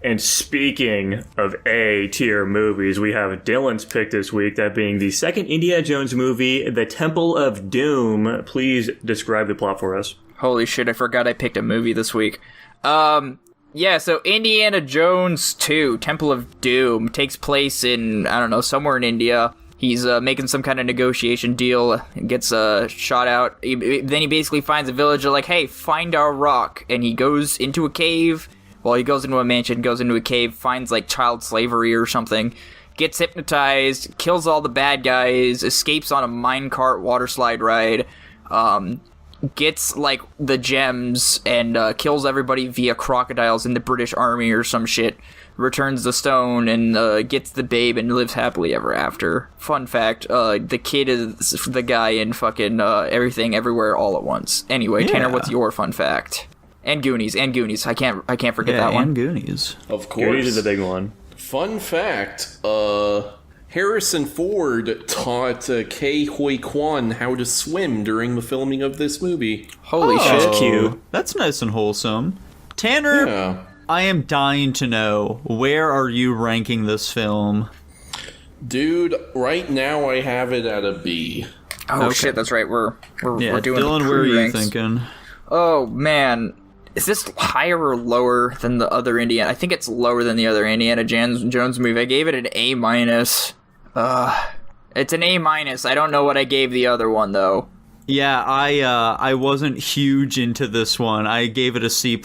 And speaking of A-tier movies, we have Dylan's pick this week, that being the second Indiana Jones movie, The Temple of Doom. Please describe the plot for us. Holy shit, I forgot I picked a movie this week. Yeah, so Indiana Jones 2, Temple of Doom, takes place in, I don't know, somewhere in India. He's making some kind of negotiation deal, gets shot out. Then he basically finds a villager like, hey, find our rock. And he goes into a cave. Well, he goes into a mansion, goes into a cave, finds, like, child slavery or something, gets hypnotized, kills all the bad guys, escapes on a minecart water slide ride, gets, like, the gems, and kills everybody via crocodiles in the British Army or some shit, returns the stone, and gets the babe, and lives happily ever after. Fun fact, the kid is the guy in fucking Everything, Everywhere, All at Once. Anyway, Tanner, what's your fun fact? And Goonies. I can't forget that one. And Goonies. Of course. Goonies is a big one. Fun fact, Harrison Ford taught Ke Huy Quan how to swim during the filming of this movie. Holy shit. That's cute. That's nice and wholesome. Tanner, Yeah. I am dying to know, where are you ranking this film? Dude, right now I have it at a B. Oh shit, that's right. We're doing Dylan, the where are you pre-ranks. thinking? Oh man, is this higher or lower than the other Indiana? I think it's lower than the other Indiana Jones movie. I gave it an A minus. It's an A minus. I don't know what I gave the other one though. Yeah, I wasn't huge into this one. I gave it a C+.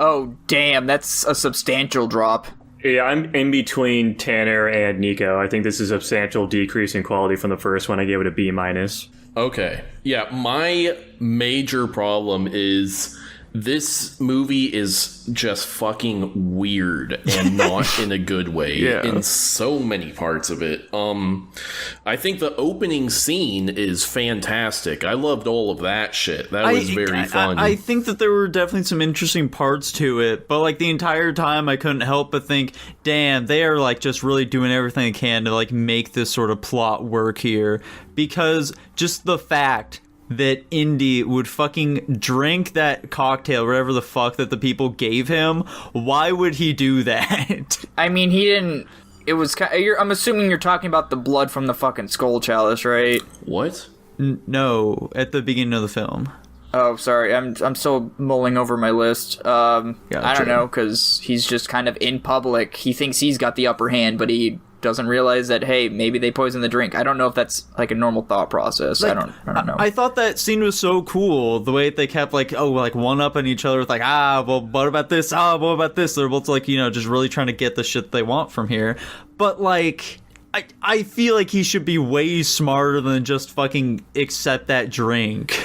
Oh damn, that's a substantial drop. Yeah, I'm in between Tanner and Nico. I think this is a substantial decrease in quality from the first one. I gave it a B minus. Okay. Yeah, my major problem is this movie is just fucking weird and not in a good way in so many parts of it. I think the opening scene is fantastic. I loved all of that shit. That was very fun. I think that there were definitely some interesting parts to it, but like the entire time I couldn't help but think, damn, they are like just really doing everything they can to like make this sort of plot work here, because just the fact that Indy would fucking drink that cocktail, whatever the fuck that the people gave him. Why would he do that? I mean, he didn't. It was. I'm assuming you're talking about the blood from the fucking skull chalice, right? What? No, at the beginning of the film. Oh, sorry. I'm still mulling over my list. I Gotcha. don't know, because he's just kind of in public. He thinks he's got the upper hand, but he doesn't realize that, hey, maybe they poisoned the drink. I don't know if that's like a normal thought process. Like, I don't know. I thought that scene was so cool. The way they kept like one up on each other with like, well, what about this? What about this? They're both like, just really trying to get the shit they want from here. But like, I feel like he should be way smarter than just fucking accept that drink.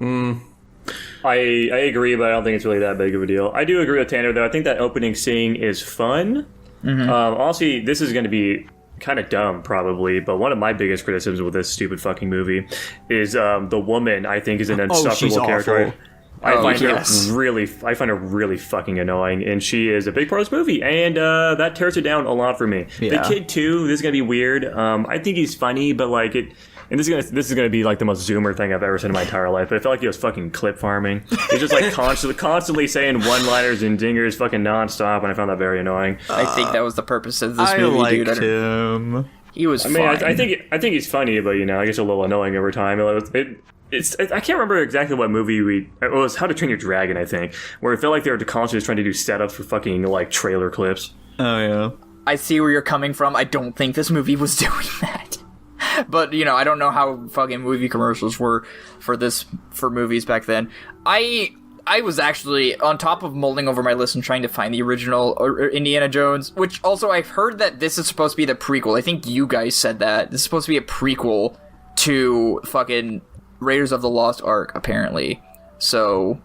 I agree, but I don't think it's really that big of a deal. I do agree with Tanner, though. I think that opening scene is fun. Honestly, this is going to be kind of dumb, probably, but one of my biggest criticisms with this stupid fucking movie is the woman, I think, is an insufferable character. I find her really fucking annoying, and she is a big part of this movie, and that tears it down a lot for me. Yeah. The kid, too, this is going to be weird. I think he's funny, but like it... And this is gonna be like the most Zoomer thing I've ever seen in my entire life. But I felt like he was fucking clip farming. He's just like constantly saying one-liners and dingers, fucking nonstop, and I found that very annoying. I think that was the purpose of this movie, dude. I liked him. He was fine. I think he's funny, but I guess a little annoying over time. I can't remember exactly what movie it was. How to Train Your Dragon, I think, where it felt like they were constantly just trying to do setups for fucking like trailer clips. Oh yeah. I see where you're coming from. I don't think this movie was doing that. But, I don't know how fucking movie commercials were for movies back then. I was actually, on top of mulling over my list and trying to find the original Indiana Jones, which also I've heard that this is supposed to be the prequel. I think you guys said that. This is supposed to be a prequel to fucking Raiders of the Lost Ark, apparently. So,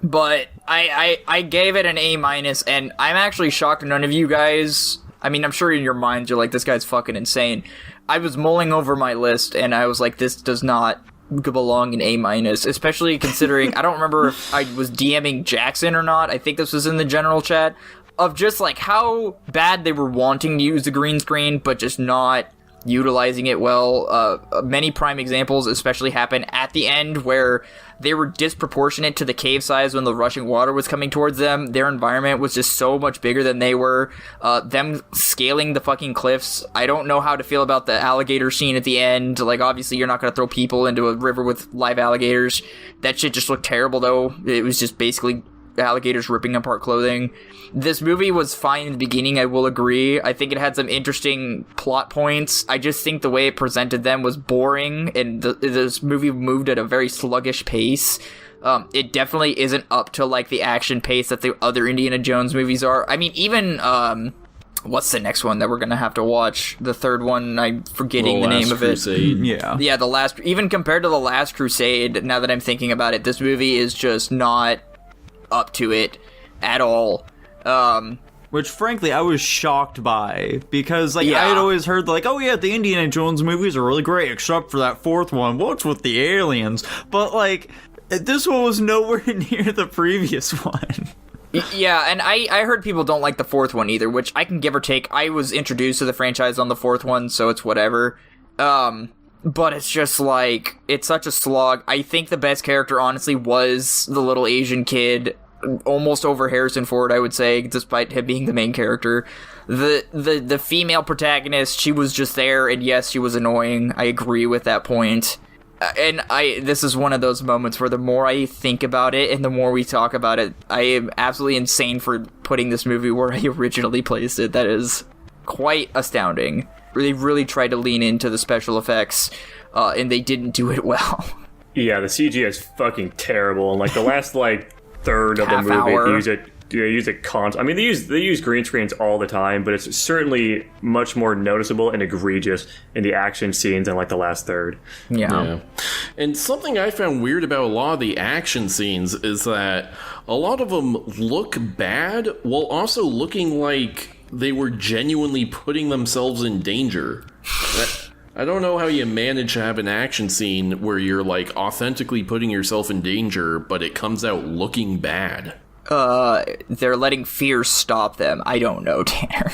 but I gave it an A minus, and I'm actually shocked none of you guys, I mean, I'm sure in your minds you're like, this guy's fucking insane. I was mulling over my list, and I was like, this does not belong in A minus, especially considering, I don't remember if I was DMing Jackson or not, I think this was in the general chat, of just like how bad they were wanting to use the green screen, but just not utilizing it well. Many prime examples especially happen at the end where they were disproportionate to the cave size when the rushing water was coming towards them. Their environment was just so much bigger than they were. Them scaling the fucking cliffs. I don't know how to feel about the alligator scene at the end. Like, obviously you're not going to throw people into a river with live alligators. That shit just looked terrible, though. It was just basically alligators ripping apart clothing. This movie was fine in the beginning, I will agree. I think it had some interesting plot points. I just think the way it presented them was boring, and this movie moved at a very sluggish pace. It definitely isn't up to, like, the action pace that the other Indiana Jones movies are. I mean, even, what's the next one that we're gonna have to watch? The third one, I'm forgetting the name of it. Yeah, the last, even compared to The Last Crusade, now that I'm thinking about it, this movie is just not up to it at all. Which, frankly, I was shocked by, because, like, I had always heard, like, oh yeah, the Indiana Jones movies are really great, except for that fourth one. What's with the aliens? But, like, this one was nowhere near the previous one. Yeah, and I heard people don't like the fourth one either, which I can give or take. I was introduced to the franchise on the fourth one, so it's whatever. But it's just, like, it's such a slog. I think the best character, honestly, was the little Asian kid, almost over Harrison Ford, I would say, despite him being the main character. The female protagonist, she was just there, and yes, she was annoying. I agree with that point. And this is one of those moments where the more I think about it and the more we talk about it, I am absolutely insane for putting this movie where I originally placed it. That is quite astounding. They really tried to lean into the special effects, and they didn't do it well. Yeah, the CG is fucking terrible, and, like, the last, like, third of the movie, they use it I mean, they use green screens all the time, but it's certainly much more noticeable and egregious in the action scenes than, like, the last third. Yeah. And something I found weird about a lot of the action scenes is that a lot of them look bad while also looking like they were genuinely putting themselves in danger. I don't know how you manage to have an action scene where you're, like, authentically putting yourself in danger, but it comes out looking bad. They're letting fear stop them. I don't know, Tanner.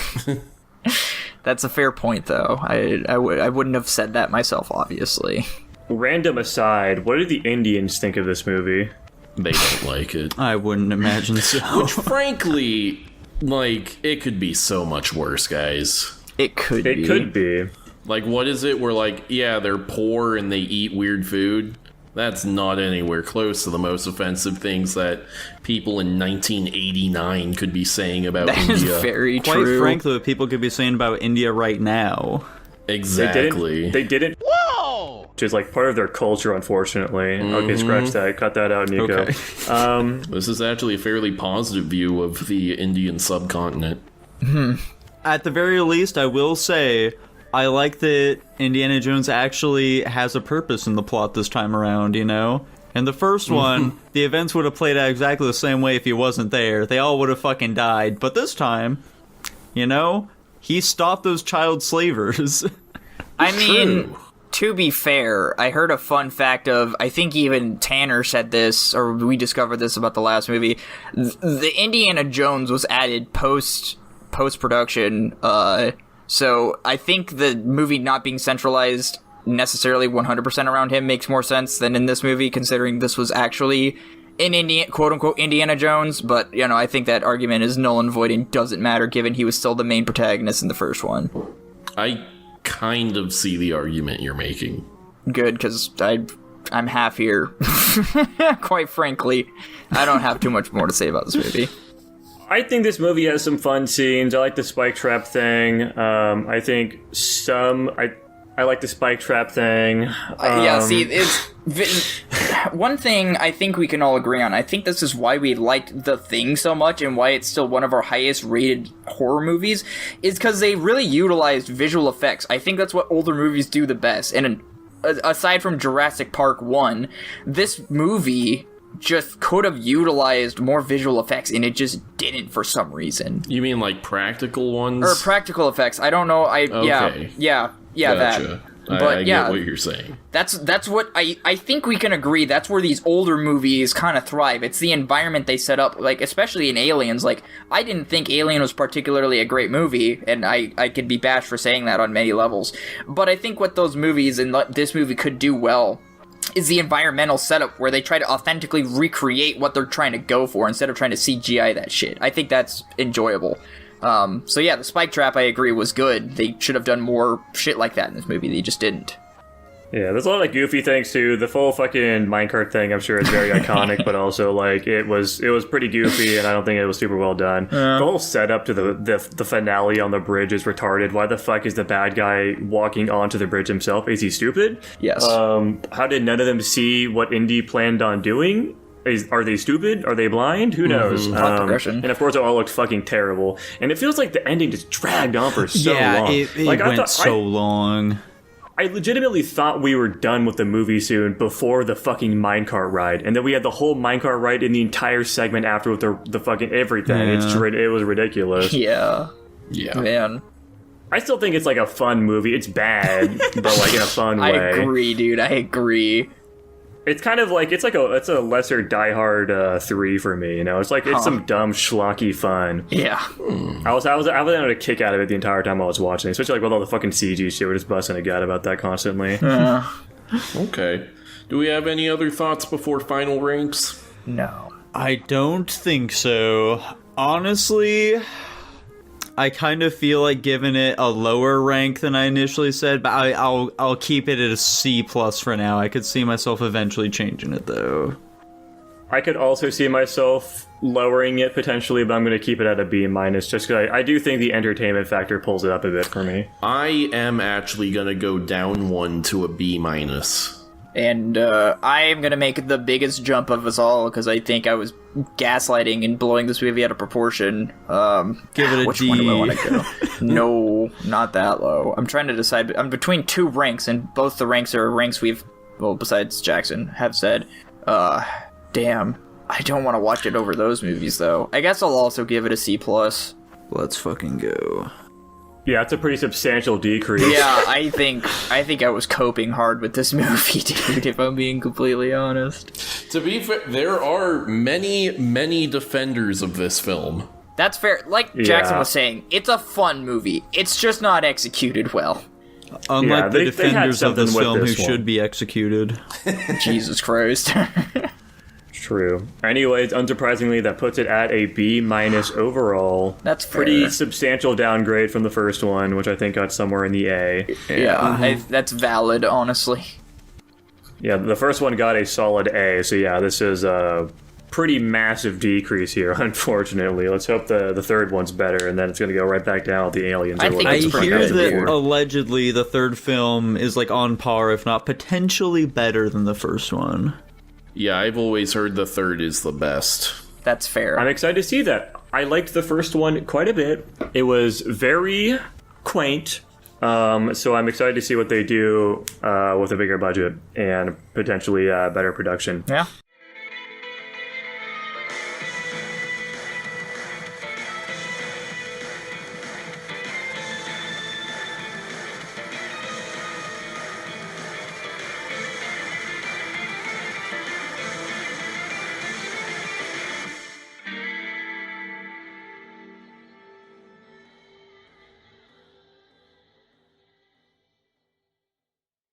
That's a fair point, though. I wouldn't have said that myself, obviously. Random aside, what did the Indians think of this movie? They don't like it. I wouldn't imagine so. Which, frankly, like, it could be so much worse, guys. It could be. Like, what is it? We're like, yeah, they're poor and they eat weird food. That's not anywhere close to the most offensive things that people in 1989 could be saying about India. That is very true. Quite frankly, what people could be saying about India right now. Exactly. They didn't. Whoa! Which is, like, part of their culture, unfortunately. Mm-hmm. Okay, scratch that. Cut that out, Nico. Okay. This is actually a fairly positive view of the Indian subcontinent. At the very least, I will say, I like that Indiana Jones actually has a purpose in the plot this time around, you know? In the first one, the events would have played out exactly the same way if he wasn't there. They all would have fucking died. But this time, you know, he stopped those child slavers. I mean, to be fair, I heard a fun fact of, I think even Tanner said this, or we discovered this about the last movie. The Indiana Jones was added post-production, so I think the movie not being centralized necessarily 100% around him makes more sense than in this movie, considering this was actually in quote-unquote Indiana Jones. But, you know, I think that argument is null and void and doesn't matter given he was still the main protagonist in the first one. I kind of see the argument you're making. Good, because I'm half here. Quite frankly, I don't have too much more to say about this movie. I think this movie has some fun scenes. I like the spike trap thing. I think I like the spike trap thing. Yeah, see, it's one thing I think we can all agree on. I think this is why we liked The Thing so much and why it's still one of our highest rated horror movies, is because they really utilized visual effects. I think that's what older movies do the best. And aside from Jurassic Park 1, this movie just could have utilized more visual effects, and it just didn't for some reason. You mean like practical ones? Or practical effects. I don't know. Okay. Yeah, gotcha. That. I get what you're saying. That's what I think we can agree. That's where these older movies kind of thrive. It's the environment they set up, like especially in Aliens. Like I didn't think Alien was particularly a great movie, and I could be bashed for saying that on many levels. But I think what those movies and this movie could do well is the environmental setup where they try to authentically recreate what they're trying to go for instead of trying to CGI that shit. I think that's enjoyable. So yeah, the spike trap, I agree, was good. They should have done more shit like that in this movie. They just didn't. Yeah, there's a lot of goofy things too. The full fucking minecart thing, I'm sure, is very iconic, but also like it was pretty goofy, and I don't think it was super well done. The whole setup to the finale on the bridge is retarded. Why the fuck is the bad guy walking onto the bridge himself? Is he stupid? Yes. How did none of them see what Indy planned on doing? Are they stupid? Are they blind? Who knows? And of course, it all looked fucking terrible. And it feels like the ending just dragged on for so long. Yeah, it like, went so long. I legitimately thought we were done with the movie soon before the fucking minecart ride. And then we had the whole minecart ride in the entire segment after with the fucking everything. Yeah. It was ridiculous. Yeah. Yeah. Man. I still think it's like a fun movie. It's bad, but like in a fun way. I agree, dude. I agree. It's kind of like it's a lesser Die Hard 3 for me, you know. It's like it's some dumb schlocky fun. Yeah. I was having a kick out of it the entire time I was watching, especially like with all the fucking CG shit. We're just busting a gut about that constantly. Okay. Do we have any other thoughts before final ranks? No. I don't think so. Honestly, I kind of feel like giving it a lower rank than I initially said, but I'll keep it at a C+ for now. I could see myself eventually changing it though. I could also see myself lowering it potentially, but I'm going to keep it at a B- just because I do think the entertainment factor pulls it up a bit for me. I am actually going to go down one to a B-. And I am going to make the biggest jump of us all because I think I was gaslighting and blowing this movie out of proportion. Give it a which D. one do I want to go? No, not that low. I'm trying to decide. I'm between two ranks, and both the ranks are ranks we've, well, besides Jackson, have said. Damn. I don't want to watch it over those movies, though. I guess I'll also give it a C+. Let's fucking go. Yeah, it's a pretty substantial decrease. Yeah, I think I was coping hard with this movie, dude, if I'm being completely honest. To be fair, there are many defenders of this film. That's fair. Like Jackson was saying, it's a fun movie. It's just not executed well. Unlike the they defenders of this something with film who this one. should be executed. Jesus Christ. True. Anyways, unsurprisingly, that puts it at a B- overall. That's fair. Pretty substantial downgrade from the first one, which I think got somewhere in the A. Yeah, that's valid, honestly. Yeah, the first one got a solid A, so yeah, this is a pretty massive decrease here, unfortunately. Let's hope the third one's better, and then it's going to go right back down with the aliens. I think I it's pretty hear good. that Before. allegedly the third film is like on par, if not potentially better than the first one. Yeah, I've always heard the third is the best. That's fair. I'm excited to see that. I liked the first one quite a bit. It was very quaint, so I'm excited to see what they do with a bigger budget and potentially better production. Yeah.